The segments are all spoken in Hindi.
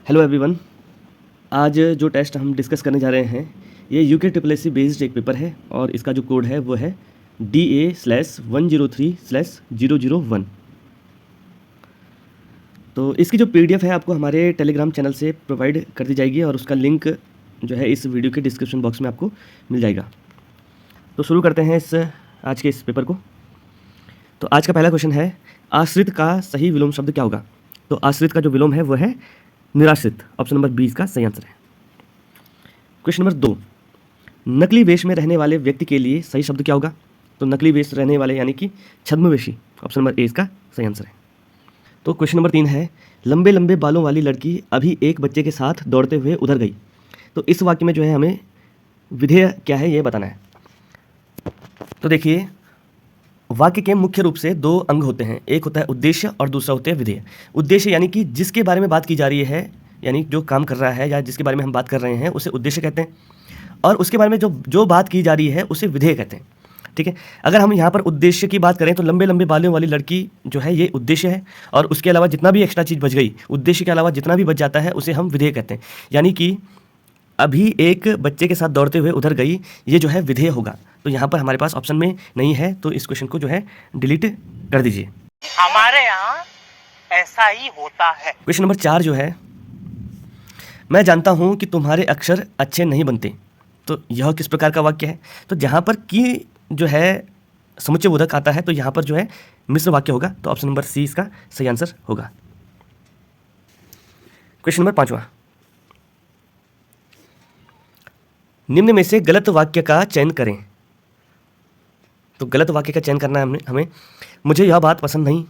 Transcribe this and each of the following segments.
Hello everyone. आज जो टेस्ट हम डिस्कस करने जा रहे हैं ये UK triple S C based एक पेपर है और इसका जो कोड है वो है DA/103/001। तो इसकी जो PDF है आपको हमारे टेलीग्राम चैनल से प्रोवाइड कर दी जाएगी और उसका लिंक जो है इस वीडियो के डिस्क्रिप्शन बॉक्स में आपको मिल जाएगा। तो शुरू करते हैं आज के इस पेपर को। तो आज का पहला क्वेश्चन है, आश्रित का सही विलोम शब्द क्या होगा? तो आश्रित का जो विलोम है वो है निराश्रित। ऑप्शन नंबर 20 का सही आंसर है। क्वेश्चन नंबर 2, नकली वेश में रहने वाले व्यक्ति के लिए सही शब्द क्या होगा? तो नकली वेश रहने वाले यानी कि छद्मवेशी। ऑप्शन नंबर 1 का सही आंसर है। तो क्वेश्चन नंबर 3 है, लंबे लंबे बालों वाली लड़की अभी एक बच्चे के साथ दौड़ते हुए उधर गई। तो इस वाक्य में जो है हमें विधेय क्या है ये बताना है। तो देखिए, वाक्य के मुख्य रूप से दो अंग होते हैं, एक होता है उद्देश्य और दूसरा होता है विधेय। उद्देश्य यानी कि जिसके बारे में बात की जा रही है, यानी जो काम कर रहा है या जिसके बारे में हम बात कर रहे हैं उसे उद्देश्य कहते हैं, और उसके बारे में जो बात की जा रही है उसे विधेय कहते हैं। ठीक है, अगर हम यहाँ पर उद्देश्य की बात करें तो लंबे लंबे बालों वाली लड़की जो है ये उद्देश्य है, और उसके अलावा जितना भी एक्स्ट्रा चीज़ बच गई, उद्देश्य के अलावा जितना भी बच जाता है उसे हम विधेय कहते हैं। यानी कि अभी एक बच्चे के साथ दौड़ते हुए उधर गई, ये जो है विधेय होगा। तो यहाँ पर हमारे पास ऑप्शन में नहीं है, तो इस क्वेश्चन को जो है डिलीट कर दीजिए। हमारे यहाँ ऐसा ही होता है। क्वेश्चन नंबर 4 जो है, मैं जानता हूँ कि तुम्हारे अक्षर अच्छे नहीं बनते। तो यह किस प्रकार का वाक्य है? तो जहाँ पर की जो है समुच्चय बोधक आता है तो यहाँ पर जो है मिश्र वाक्य होगा। तो ऑप्शन नंबर सी इसका सही आंसर होगा। क्वेश्चन नंबर 5, निम्न में से गलत वाक्य का चयन करें। तो गलत वाक्य का चयन करना है हमें। मुझे यह बात पसंद नहीं,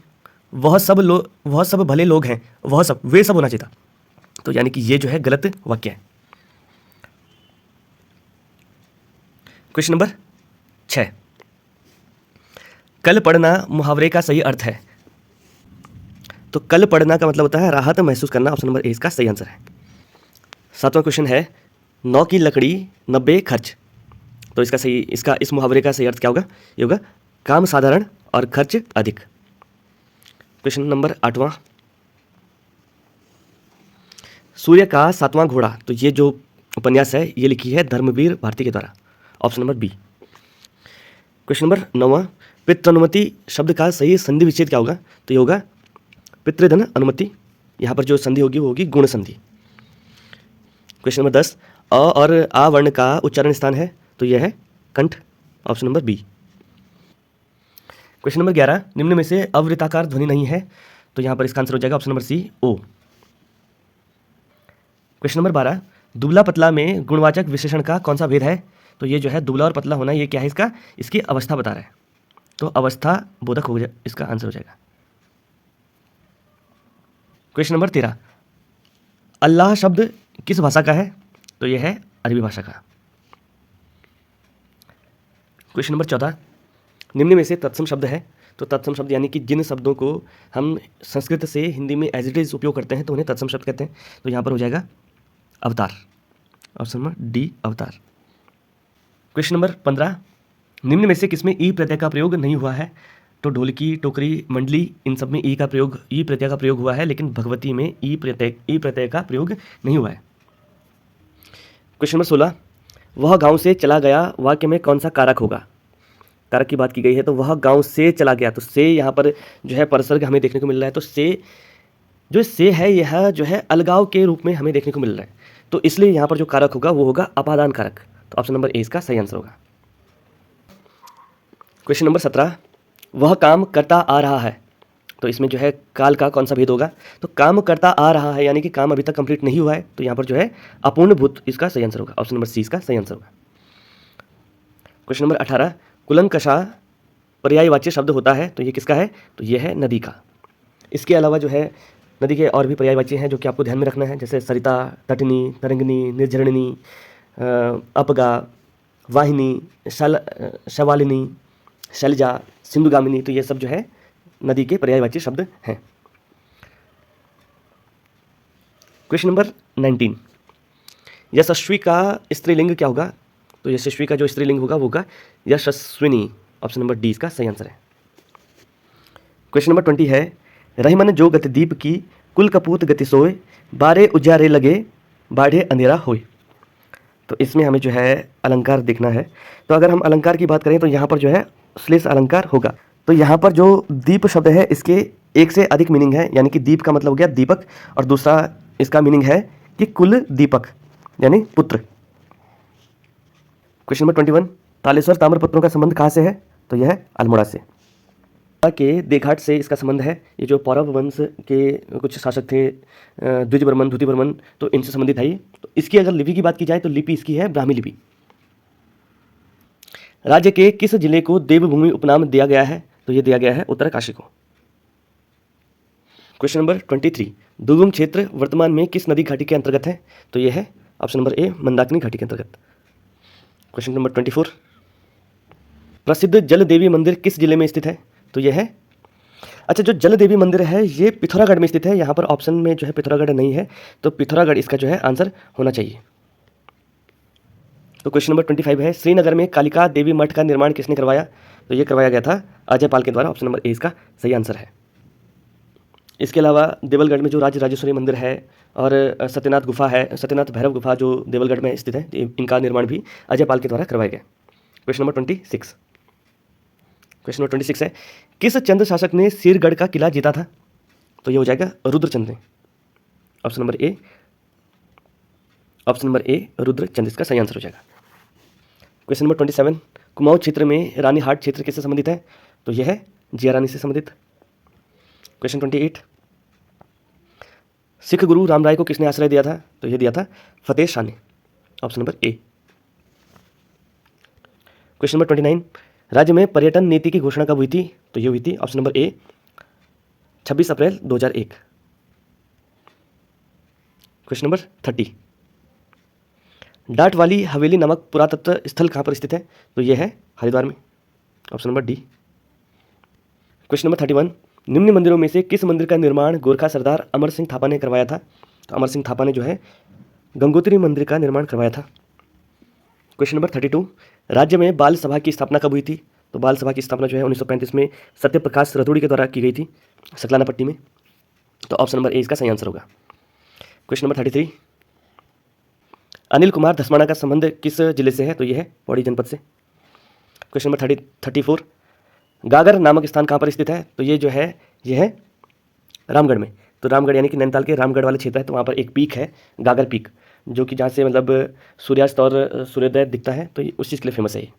वह सब भले लोग हैं, वे सब होना चाहिए था। तो यानी कि ये जो है गलत वाक्य है। क्वेश्चन नंबर 6, कल पढ़ना मुहावरे का सही अर्थ है। तो कल पढ़ना का मतलब होता है राहत महसूस करना। ऑप्शन नंबर ए इसका सही आंसर है। 7वां क्वेश्चन है, 9 की लकड़ी 90 खर्च। तो इस मुहावरे का सही अर्थ क्या होगा? ये होगा काम साधारण और खर्च अधिक। क्वेश्चन नंबर 8वां, सूर्य का 7वां घोड़ा। तो ये जो उपन्यास है ये लिखी है धर्मवीर भारती के द्वारा। Option number B. Question number 9वां, पितृनुमति शब्द का सही संधि विच्छेद क्या होगा? तो ये होगा पितृधन अनुमति। यहाँ पर जो संधि होगी वो होगी गुण संधि। क्वेश्चन नंबर 10, अ और आ वर्ण का उच्चारण स्थान है। तो यह है कंठ। Option number B. Question number 11, निम्न में से अवृत्ताकार ध्वनि नहीं है। तो यहाँ पर इसका आंसर हो जाएगा ऑप्शन नंबर सी, ओ। क्वेश्चन नंबर 12, दुबला पतला में गुणवाचक विशेषण का कौन सा भेद है? तो ये जो है दुबला और पतला होना ये क्या है? इसकी अवस्था बता रहा है। तो अवस्था बोधक हो जाए, इसका आंसर हो जाएगा। क्वेश्चन नंबर 13, अल्लाह शब्द किस भाषा का है? तो यह है अरबी भाषा का। क्वेश्चन नंबर 14, निम्न में से तत्सम शब्द है। तो तत्सम शब्द यानी कि जिन शब्दों को हम संस्कृत से हिंदी में एज इट इज उपयोग करते हैं तो उन्हें तत्सम शब्द कहते हैं। तो यहाँ पर हो जाएगा अवतार। ऑप्शन नंबर डी, अवतार। क्वेश्चन नंबर 15, निम्न में से किसमें ई प्रत्यय का प्रयोग नहीं हुआ है? तो ढोलकी, टोकरी, मंडली, इन सब में ई प्रत्यय का प्रयोग हुआ है, लेकिन भगवती में ई प्रत्यय का प्रयोग नहीं हुआ है। क्वेश्चन नंबर 16, वह गांव से चला गया वाक्य में कौन सा कारक होगा? कारक की बात की गई है तो वह गांव से चला गया। तो से यहाँ पर जो है परसर्ग हमें देखने को मिल रहा है। तो से है यह जो है अलगाव के रूप में हमें देखने को मिल रहा है। तो इसलिए यहाँ पर जो कारक होगा वो होगा अपादान कारक। तो ऑप्शन नंबर ए इसका सही आंसर होगा। क्वेश्चन नंबर 17, वह काम करता आ रहा है। तो इसमें जो है काल का कौन सा भेद होगा? तो काम करता आ रहा है यानी कि काम अभी तक कंप्लीट नहीं हुआ है। तो यहाँ पर जो है अपूर्ण भूत इसका सही आंसर होगा। ऑप्शन नंबर सी इसका सही आंसर होगा। क्वेश्चन नंबर 18, कुलंकषा पर्यायवाची शब्द होता है। तो ये किसका है? तो ये है नदी का। इसके अलावा जो है नदी के और भी पर्यायवाची हैं जो कि आपको ध्यान में रखना है, जैसे सरिता, तटनी, तरंगिनी, निर्झरिणी, अपगा, वाहिनी, शवालिनी, शैलजा, सिंधुगामिनी। तो ये सब जो है नदी के पर्यायवाची शब्द हैं। क्वेश्चन नंबर 19, यशस्वी का स्त्रीलिंग क्या होगा? तो यशस्वी का जो स्त्रीलिंग होगा वो होगा यशस्विनी। ऑप्शन नंबर डी इसका सही आंसर है। क्वेश्चन नंबर 20 है, रहीमन जो गतिदीप की कुल कपूत गति सोए, बारे उजारे लगे, बाढ़े अंधेरा होए। तो इसमें हमें जो है अलंकार देखना है। तो अगर हम अलंकार की बात करें तो यहाँ पर जो है श्लेष अलंकार होगा। तो यहाँ पर जो दीप शब्द है इसके एक से अधिक मीनिंग है, यानी कि दीप का मतलब हो गया दीपक, और दूसरा इसका मीनिंग है कि कुल दीपक यानी पुत्र। क्वेश्चन नंबर 21, तालेश्वर ताम्रपत्रों का संबंध कहाँ से है? तो यह अल्मोड़ा से के देघाट से इसका संबंध है। ये जो पौरव वंश के कुछ शासक थे, द्विजवर्मन, द्युतिवर्मन, तो इनसे संबंधित है ये। तो इसकी अगर लिपि की बात की जाए तो लिपि इसकी है ब्राह्मी लिपि। राज्य के किस जिले को देवभूमि उपनाम दिया गया है? तो ये दिया गया है उत्तरकाशी को। क्वेश्चन नंबर 23, दुर्गम क्षेत्र वर्तमान में किस नदी घाटी के अंतर्गत है? तो यह है ऑप्शन नंबर ए, मंदाकिनी घाटी के अंतर्गत। क्वेश्चन नंबर 24, प्रसिद्ध जल देवी मंदिर किस जिले में स्थित है? तो यह है, अच्छा, जो जल देवी मंदिर है ये पिथौरागढ़ में स्थित है। यहाँ पर ऑप्शन में जो है पिथौरागढ़ नहीं है, तो पिथौरागढ़ इसका जो है आंसर होना चाहिए। तो क्वेश्चन नंबर 25 है, श्रीनगर में कालिका देवी मठ का निर्माण किसने करवाया? तो ये करवाया गया था अजय पाल के द्वारा। ऑप्शन नंबर ए इसका सही आंसर है। इसके अलावा देवलगढ़ में जो राजराजेश्वरी मंदिर है और सत्यनाथ गुफा है, सत्यनाथ भैरव गुफा जो देवलगढ़ में स्थित है, इनका निर्माण भी अजय पाल के द्वारा करवाया गया। क्वेश्चन नंबर 26, क्वेश्चन नंबर 26 है, किस चंद्र शासक ने सिरगढ़ का किला जीता था? तो ये हो जाएगा रुद्रचंद ने। Option number A, option number A Rudrachand इसका सही आंसर हो जाएगा। क्वेश्चन नंबर 27, कुमाऊं क्षेत्र में रानी हाट क्षेत्र किससे संबंधित है? तो यह है जिया रानी से संबंधित। क्वेश्चन 28, सिख गुरु रामराय को किसने आश्रय दिया था? तो यह दिया था फतेह शाह ने। Option number A. Question number 29, राज्य में पर्यटन नीति की घोषणा कब हुई थी? तो ये हुई थी option number A 26 April 2001। Question number 30, dot वाली हवेली नामक पुरातत्व स्थल कहाँ पर स्थित है? तो यह है हरिद्वार में। Option number D. Question number 31, निम्न मंदिरों में से किस मंदिर का निर्माण गोरखा सरदार अमर सिंह थापा ने करवाया था? तो अमर सिंह थापा ने जो है गंगोत्री मंदिर का निर्माण करवाया था। क्वेश्चन नंबर 32, राज्य में बाल सभा की स्थापना कब हुई थी? तो बाल सभा की स्थापना जो है 1935 में सत्यप्रकाश रतूड़ी के द्वारा की गई थी सकलाना पट्टी में। तो ऑप्शन नंबर ए इसका सही आंसर होगा। क्वेश्चन नंबर 33, अनिल कुमार धस्माना का संबंध किस जिले से है? तो यह है पौड़ी जनपद से। क्वेश्चन नंबर 34, गागर नामक स्थान कहाँ पर स्थित है? तो ये जो है यह है रामगढ़ में। तो रामगढ़ यानी कि नैनीताल के रामगढ़ वाले क्षेत्र है, तो वहाँ पर एक पीक है गागर पीक, जो कि जहाँ से मतलब सूर्यास्त और सूर्योदय दिखता है, तो उस चीज़ के लिए फेमस है ये।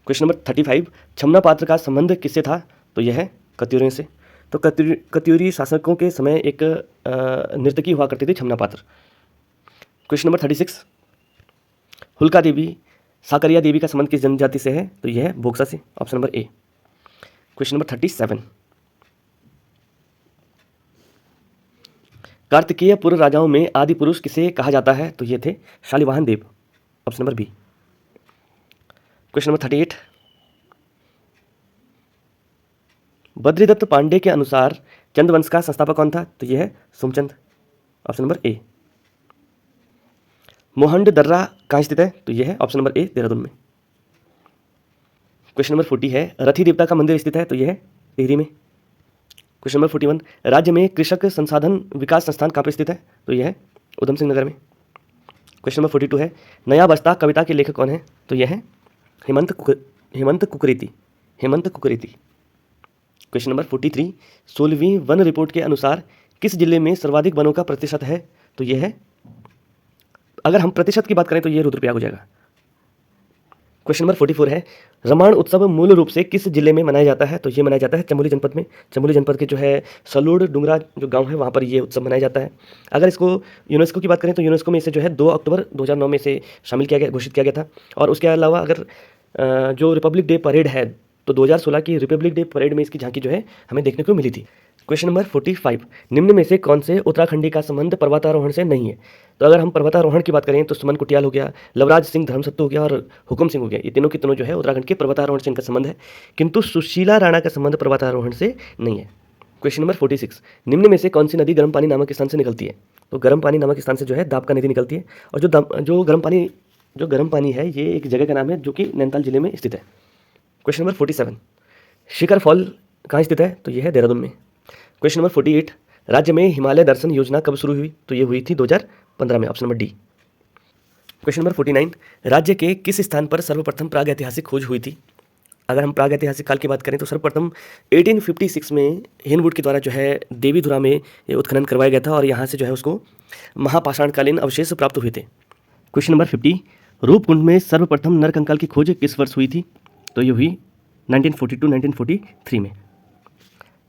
क्वेश्चन नंबर 35, छमना पात्र का संबंध किससे था? तो यह है कत्यूरियों से। तो कत्यूरी शासकों के समय एक नर्तकी हुआ करती थी छमना पात्र। क्वेश्चन नंबर 36, हुल्का देवी साकरिया देवी का संबंध किस जनजाति से है? तो यह है बोक्सा से। Option number A. Question number 37, Kartikeya पूर्व राजाओं में आदि पुरुष किसे कहा जाता है? तो ये थे Shalivahan Dev. Option number B. Question number 38, Badridatt Pande के अनुसार चंद्रवंश का संस्थापक कौन था? तो यह है Somchand. Option number A. Mohand दर्रा कहाँ स्थित है? तो यह है ऑप्शन नंबर ए देहरादून में। क्वेश्चन नंबर 40 है, रथी देवता का मंदिर स्थित है? तो यह है टिहरी में। क्वेश्चन नंबर 41, राज्य में कृषक संसाधन विकास संस्थान कहाँ पर स्थित है? तो यह है उधम सिंह नगर में। क्वेश्चन नंबर 42 है, नया बस्ता कविता के लेखक कौन है? तो यह है हेमंत कुकरेती। क्वेश्चन नंबर 43, 16वीं वन रिपोर्ट के अनुसार किस जिले में सर्वाधिक वनों का प्रतिशत है? तो यह है, अगर हम प्रतिशत की बात करें तो यह रुद्रप्रयाग हो जाएगा। क्वेश्चन नंबर 44 है, रामायण उत्सव मूल रूप से किस जिले में मनाया जाता है? तो ये मनाया जाता है चमोली जनपद में। चमोली जनपद के जो है सलूड़ डुंगरा जो गांव है वहाँ पर ये उत्सव मनाया जाता है। अगर इसको यूनेस्को की बात करें तो यूनेस्को में इसे जो है 2 अक्टूबर 2009 में से शामिल किया गया, घोषित किया गया था। और उसके अलावा अगर जो रिपब्लिक डे परेड है तो 2016 की रिपब्लिक डे परेड में इसकी झांकी जो है हमें देखने को मिली थी। क्वेश्चन नंबर 45, निम्न में से कौन से उत्तराखंडी का संबंध पर्वतारोहण से नहीं है? तो अगर हम पर्वतारोहण की बात करें तो सुमन कुटियाल हो गया, लवराज सिंह धर्मसत्तू हो गया और हुकुम सिंह हो गया। ये तीनों के तीनों जो है उत्तराखंड के पर्वतारोहण से इनका संबंध है, किंतु सुशीला राणा का संबंध पर्वतारोहण से नहीं है। क्वेश्चन नंबर 46, निम्न में से कौन सी नदी गर्म पानी नामक स्थान से निकलती है? तो गर्म पानी नामक स्थान से जो है दाबका नदी निकलती है। और जो गर्म पानी है ये एक जगह का नाम है जो कि नैनीताल जिले में स्थित है। क्वेश्चन नंबर 47, शिखर फॉल कहाँ स्थित है? तो यह है देहरादून में। क्वेश्चन नंबर 48, राज्य में हिमालय दर्शन योजना कब शुरू हुई? तो ये हुई थी 2015 में, option number D. Question number 49, राज्य के किस स्थान पर सर्वप्रथम प्रागैतिहासिक खोज हुई थी? अगर हम प्रागैतिहासिक काल की बात करें तो सर्वप्रथम 1856 में हेनवुड के द्वारा जो है देवीधुरा में ये उत्खनन करवाया गया था और यहाँ से जो है उसको महापाषाणकालीन अवशेष प्राप्त हुए थे। क्वेश्चन नंबर 50, रूपकुंड में सर्वप्रथम नरकंकाल की खोज किस वर्ष हुई थी? तो ये हुई 1942-1943 में।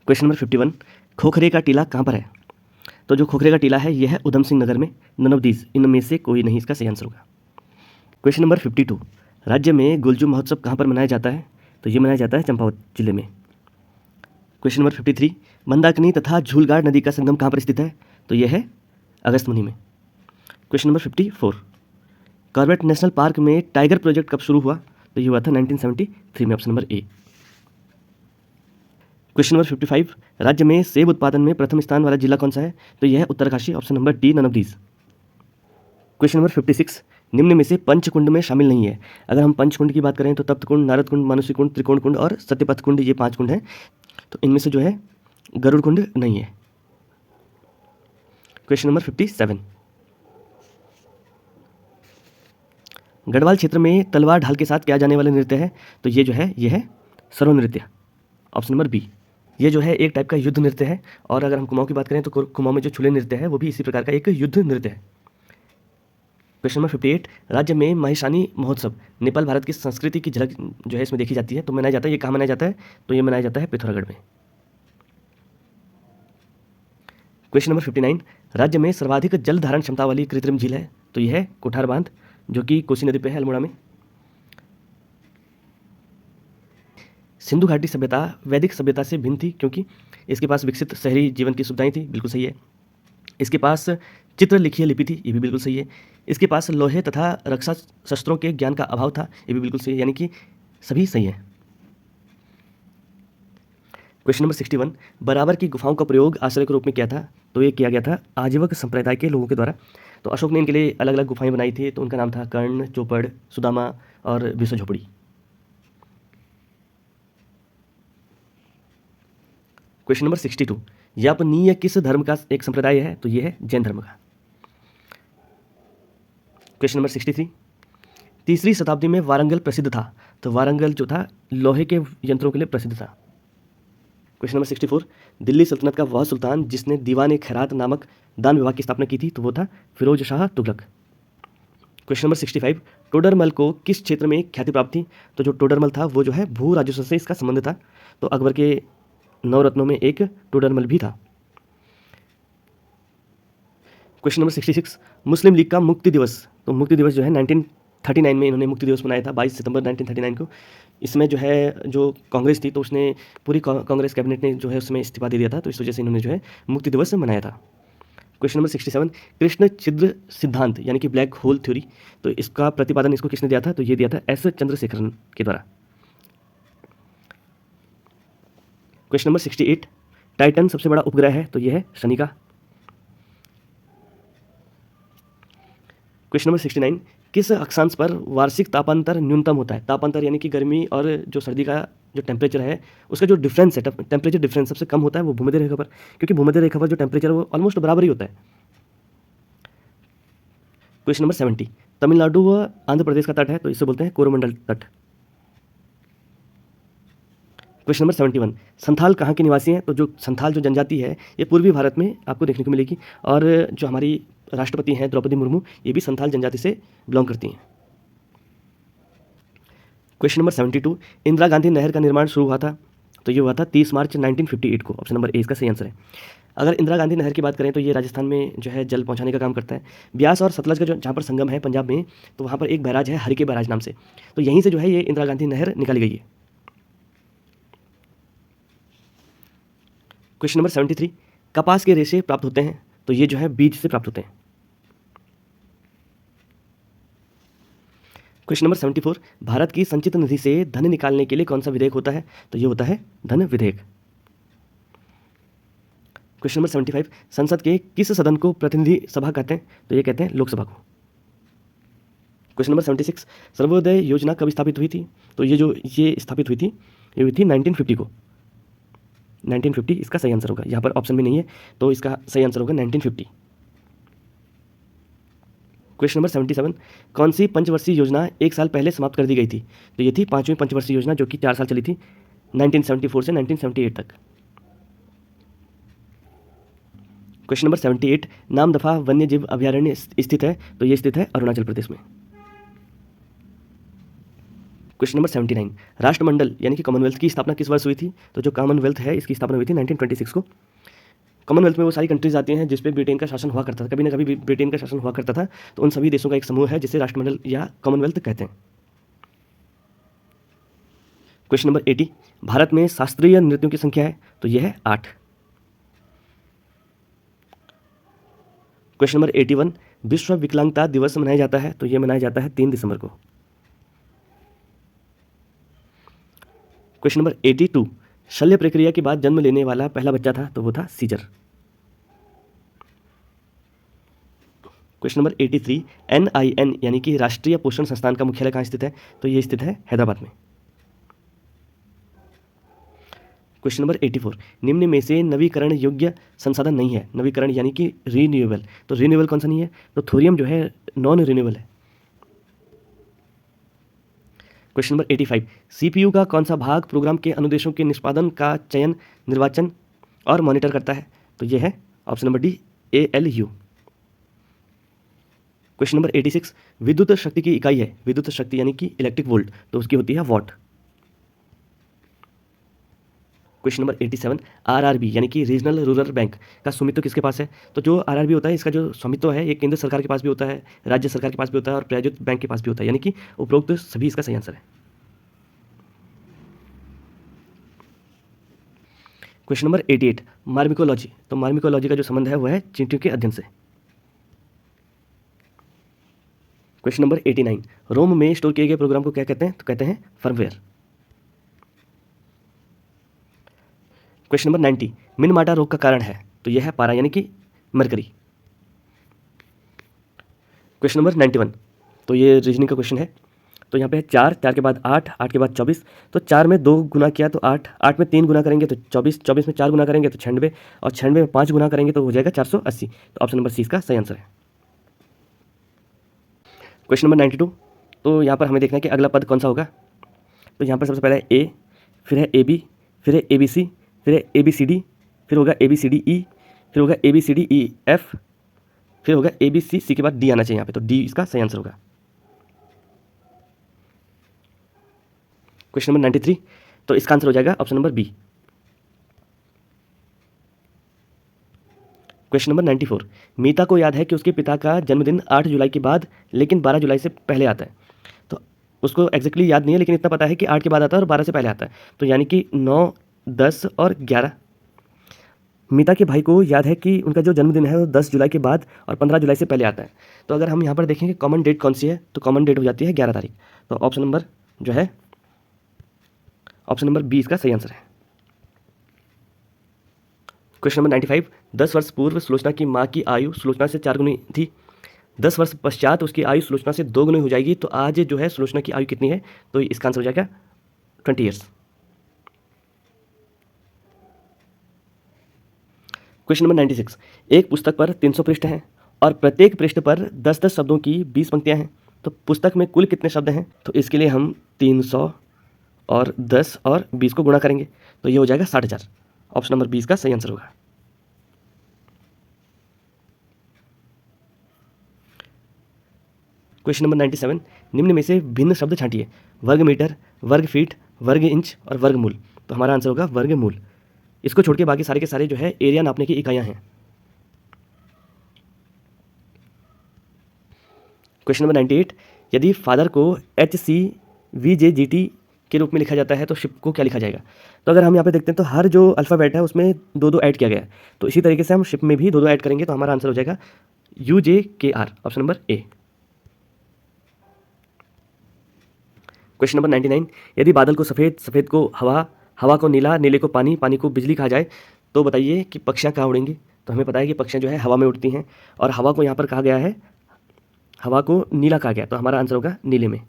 क्वेश्चन नंबर 51, खोखरे का टीला कहाँ पर है? तो जो खोखरे का टीला है यह है उधम सिंह नगर में। नन ऑफ दीज, इनमें से कोई नहीं इसका सही आंसर होगा। क्वेश्चन नंबर 52, राज्य में गुलजू महोत्सव कहाँ पर मनाया जाता है? तो ये मनाया जाता है चंपावत जिले में। क्वेश्चन नंबर 53, मंदाकिनी तथा झूलगाड़ नदी का संगम कहाँ पर स्थित है? तो यह है अगस्तमुनि में। Question number 54, Corbett national park में टाइगर प्रोजेक्ट कब शुरू हुआ? तो ये हुआ था 1973 में, option number A. Question number 55, राज्य में सेब उत्पादन में प्रथम स्थान वाला जिला कौन सा है? तो यह है Uttarkashi, option number D, none of these. Question number 56, निम्न में से पंचकुंड में शामिल नहीं है। अगर हम पंचकुंड की बात करें तो तप्त कुंड, नारद कुंड, मानुषी कुंड, त्रिकोण कुंड और सत्यपथ कुंड, ये 5 कुंड हैं। तो इनमें से जो है गरुड़ कुंड नहीं है। क्वेश्चन नंबर 57, गढ़वाल क्षेत्र में तलवार ढाल के साथ किया जाने वाला नृत्य है? तो ये जो है ये है सर्व नृत्य, ऑप्शन नंबर बी। ये जो है एक टाइप का युद्ध नृत्य है और अगर हम कुमाऊं की बात करें तो कुमाऊं में जो छुले नृत्य है वो भी इसी प्रकार का एक युद्ध नृत्य है। क्वेश्चन नंबर 58, राज्य में महिषानी महोत्सव नेपाल भारत की संस्कृति की झलक जो है इसमें देखी जाती है। तो मनाया जाता है, ये कहाँ मनाया जाता है? तो ये मनाया जाता है पिथौरागढ़ में। क्वेश्चन नंबर 59, राज्य में सर्वाधिक जल धारण क्षमता वाली कृत्रिम झील है? तो यह है कोठार बांध, जो कि कोसी नदी पे है, अल्मोड़ा में। सिंधु घाटी सभ्यता वैदिक सभ्यता से भिन्न थी क्योंकि इसके पास विकसित शहरी जीवन की सुविधाएं थी, बिल्कुल सही है। इसके पास चित्र लिखिए लिपि थी, ये भी बिल्कुल सही है। इसके पास लोहे तथा रक्षा शस्त्रों के ज्ञान का अभाव था, ये भी बिल्कुल सही है, यानी कि सभी सही है। क्वेश्चन नंबर 61, बराबर की गुफाओं का प्रयोग आश्रय के रूप में किया था? तो ये किया गया था आजीवक संप्रदाय के लोगों के द्वारा। तो अशोक ने इनके लिए अलग अलग गुफाएं बनाई थी, तो उनका नाम था कर्ण, चौपड़, सुदामा और विश्व झोपड़ी। क्वेश्चन नंबर 62, यापनीय किस धर्म का एक संप्रदाय है? तो ये है जैन धर्म का। क्वेश्चन नंबर 63, तीसरी शताब्दी में वारंगल प्रसिद्ध था? तो वारंगल जो था लोहे के यंत्रों के लिए प्रसिद्ध था। क्वेश्चन नंबर 64, दिल्ली सल्तनत का वह सुल्तान जिसने दीवान खैरात नामक दान विभाग की स्थापना की थी? तो वो था फिरोज शाह तुगलक। क्वेश्चन नंबर 65, टोडरमल को किस क्षेत्र में ख्याति प्राप्त थी? तो जो टोडरमल था वो जो है भू राजस्व से इसका संबंध था। तो अकबर के नवरत्नों में एक टोडरमल भी था। क्वेश्चन नंबर 66, मुस्लिम लीग का मुक्ति दिवस? तो मुक्ति दिवस जो है 1939 में इन्होंने मुक्ति दिवस मनाया था, 22 सितंबर 1939 को। इसमें जो है जो कांग्रेस थी तो उसने पूरी कांग्रेस कैबिनेट ने जो है उसमें इस्तीफा दे दिया था, तो इस वजह से इन्होंने जो है मुक्ति दिवस मनाया था। क्वेश्चन नंबर 67, कृष्ण छिद्र सिद्धांत यानी कि ब्लैक होल थ्योरी, तो इसका प्रतिपादन इसको किसने दिया था? तो ये दिया था एस चंद्रशेखरन के द्वारा। क्वेश्चन नंबर 68, टाइटन सबसे बड़ा उपग्रह है? तो यह है शनि का। क्वेश्चन नंबर 69, किस अक्षांश पर वार्षिक तापांतर न्यूनतम होता है? तापांतर यानी कि गर्मी और जो सर्दी का जो टेम्परेचर है उसका जो डिफरेंस है, टेम्परेचर डिफरेंस सबसे कम होता है वो भूमध्य रेखा पर, क्योंकि भूमध्य रेखा पर जो टेम्परेचर है वो ऑलमोस्ट बराबर ही होता है। क्वेश्चन नंबर 70, तमिलनाडु व आंध्र प्रदेश का तट है? तो इसे बोलते हैं कोरोमंडल तट। क्वेश्चन नंबर 71, संथाल कहाँ के निवासी हैं? तो जो संथाल जो जनजाति है ये पूर्वी भारत में आपको देखने को मिलेगी और जो हमारी राष्ट्रपति हैं द्रौपदी मुर्मू ये भी संथाल जनजाति से बिलोंग करती हैं। क्वेश्चन नंबर 72, इंदिरा गांधी नहर का निर्माण शुरू हुआ था? तो ये हुआ था 30 मार्च 1958 को, ऑप्शन नंबर ए इसका सही आंसर है। अगर इंदिरा गांधी नहर की बात करें तो ये राजस्थान में जो है जल पहुंचाने का काम करता है। ब्यास और सतलज का जो जहाँ पर संगम है पंजाब में, तो वहाँ पर एक बैराज है हरिके बैराज नाम से, तो यहीं से जो है ये इंदिरा गांधी नहर निकाली गई है। क्वेश्चन नंबर 73, कपास के रेशे प्राप्त होते हैं? तो ये जो है बीज से प्राप्त होते हैं। क्वेश्चन नंबर 74, भारत की संचित निधि से धन निकालने के लिए कौन सा विधेयक होता है? तो ये होता है धन विधेयक। क्वेश्चन नंबर 75, संसद के किस सदन को प्रतिनिधि सभा कहते हैं? तो ये कहते हैं लोकसभा को। क्वेश्चन नंबर 76, सर्वोदय योजना कब स्थापित हुई थी? तो ये स्थापित हुई थी 1950 को। 1950 इसका सही आंसर होगा। यहाँ पर ऑप्शन भी नहीं है, तो इसका सही आंसर होगा 1950। क्वेश्चन नंबर 77, कौन सी पंचवर्षीय योजना 1 साल पहले समाप्त कर दी गई थी? तो ये थी 5वीं पंचवर्षीय योजना, जो कि 4 साल चली थी, 1974 से 1978 तक। क्वेश्चन नंबर 78, नामदफा वन्य जीव अभयारण्य स्थित है? तो ये स्थित है अरुणाचल प्रदेश में। क्वेश्चन नंबर 79, राष्ट्रमंडल यानी कि कॉमनवेल्थ की स्थापना किस वर्ष हुई थी? तो जो कॉमनवेल्थ है इसकी स्थापना हुई थी 1926 को। कॉमनवेल्थ में वो सारी कंट्रीज आती हैं जिस पे ब्रिटेन का शासन हुआ करता था, कभी ना कभी ब्रिटेन का शासन हुआ करता था, तो उन सभी देशों का एक समूह है जिसे राष्ट्रमंडल या कॉमनवेल्थ कहते हैं। क्वेश्चन नंबर 80, भारत में शास्त्रीय नृत्यों की संख्या है? तो यह है 8। क्वेश्चन नंबर 81, विश्व विकलांगता दिवस मनाया जाता है? तो यह मनाया जाता है 3 दिसंबर को। क्वेश्चन नंबर 82, शल्य प्रक्रिया के बाद जन्म लेने वाला पहला बच्चा था? तो वो था सीजर। क्वेश्चन नंबर 83, NIN यानी कि राष्ट्रीय पोषण संस्थान का मुख्यालय कहाँ स्थित है? तो ये स्थित है हैदराबाद में। क्वेश्चन नंबर 84, निम्न में से नवीकरण योग्य संसाधन नहीं है? नवीकरण यानी कि रीन्यूएबल, तो रीन्यूएबल कौन सा नहीं है? तो थोरियम जो है नॉन रिन्यूएबल है। क्वेश्चन नंबर 85, CPU का कौन सा भाग प्रोग्राम के अनुदेशों के निष्पादन का चयन, निर्वाचन और मॉनिटर करता है? तो यह है option number D, ALU। Question number 86, विद्युत शक्ति की इकाई है? विद्युत शक्ति यानी कि इलेक्ट्रिक वोल्ट, तो उसकी होती है वॉट। क्वेश्चन नंबर 87, RRB यानी कि रीजनल रूरल बैंक का स्वामित्व किसके पास है? तो जो RRB होता है इसका जो स्वामित्व है ये केंद्र सरकार के पास भी होता है, राज्य सरकार के पास भी होता है और प्रायोजित बैंक के पास भी होता है, यानी कि उपरोक्त सभी इसका सही आंसर है। क्वेश्चन नंबर 88, मार्मिकोलॉजी, तो मार्मिकोलॉजी का जो संबंध है वह है चींटियों के अध्ययन से। क्वेश्चन नंबर 89, रोम में स्टोर किए गए प्रोग्राम को क्या कहते हैं? तो कहते हैं फर्मवेयर। क्वेश्चन नंबर 90, मिनमाटा रोग का कारण है? तो यह है पारा यानी कि मरकरी। क्वेश्चन नंबर 91, तो ये रीजनिंग का क्वेश्चन है। तो यहाँ पे है 4, 4 के बाद 8, 8 के बाद 24, तो 4 में 2 गुना किया तो 8, 8 में 3 गुना करेंगे तो 24, 24 में 4 गुना करेंगे तो 96, और 96 में 5 गुना करेंगे तो हो जाएगा 480। तो ऑप्शन नंबर सी इसका सही आंसर है। क्वेश्चन नंबर 92, तो यहाँ पर हमें देखना है कि अगला पद कौन सा होगा। तो यहाँ पर सबसे पहले है A, फिर है AB, फिर है ABC, फिर है ABCD, फिर होगा ABCDE, फिर होगा ABCDEF, फिर होगा ABC के बाद D आना चाहिए यहाँ पे, तो D इसका सही आंसर होगा। क्वेश्चन नंबर 93, तो इसका आंसर हो जाएगा option number B। Question number 94, मीता को याद है कि उसके पिता का जन्मदिन 8 जुलाई के बाद लेकिन 12 जुलाई से पहले आता है। तो उसको एग्जैक्टली याद नहीं है, लेकिन इतना पता है कि 8 के बाद आता है और 12 से पहले आता है, तो यानी कि 9, 10 और 11। मीता के भाई को याद है कि उनका जो जन्मदिन है वो 10 जुलाई के बाद और 15 जुलाई से पहले आता है। तो अगर हम यहाँ पर देखेंगे कॉमन डेट कौन सी है, तो कॉमन डेट हो जाती है 11 तारीख। तो ऑप्शन नंबर जो है ऑप्शन नंबर बी इसका सही आंसर है। क्वेश्चन नंबर 95, 10 वर्ष पूर्व सुलोचना की माँ की आयु सुलोचना से 4 गुनी थी, 10 वर्ष पश्चात उसकी आयु सुलोचना से 2 गुनी हो जाएगी, तो आज जो है सुलोचना की आयु कितनी है? तो इसका आंसर हो जाएगा 20 ईयर्स। क्वेश्चन नंबर 96, एक पुस्तक पर 300 पृष्ठ हैं और प्रत्येक पृष्ठ पर 10-10 शब्दों की 20 पंक्तियां हैं, तो पुस्तक में कुल कितने शब्द हैं? तो इसके लिए हम 300 और 10 और 20 को गुणा करेंगे, तो ये हो जाएगा 60,000। ऑप्शन नंबर 20 का सही आंसर होगा। क्वेश्चन नंबर 97, निम्न में से भिन्न शब्द छांटिए, वर्ग मीटर, वर्ग फीट, वर्ग इंच और वर्गमूल। तो हमारा आंसर होगा वर्गमूल। इसको छोड़ के बाकी सारे के सारे जो है एरिया नापने की इकाइयां हैं। क्वेश्चन नंबर 98, यदि फादर को HCVJGT के रूप में लिखा जाता है तो शिप को क्या लिखा जाएगा? तो अगर हम यहाँ पे देखते हैं तो हर जो अल्फ़ाबेट है उसमें 2-2 ऐड किया गया है, तो इसी तरीके से हम शिप में भी 2-2 ऐड करेंगे, तो हमारा आंसर हो जाएगा UJKR, option number A. Question number 99, यदि बादल को सफ़ेद, सफ़ेद को हवा, हवा को नीला, नीले को पानी, पानी को बिजली कहा जाए, तो बताइए कि पक्षियाँ कहाँ उड़ेंगी? तो हमें पता है कि पक्षियाँ जो है हवा में उड़ती हैं, और हवा को यहाँ पर कहा गया है, हवा को नीला कहा गया, तो हमारा आंसर होगा नीले में।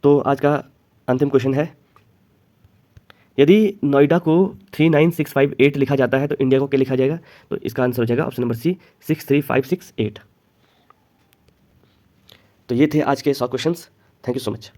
तो आज का अंतिम क्वेश्चन है, यदि नोएडा को 39658 लिखा जाता है तो इंडिया को क्या लिखा जाएगा? तो इसका आंसर हो जाएगा ऑप्शन नंबर सी 63568। तो ये थे आज के 100 questions. Thank you so much.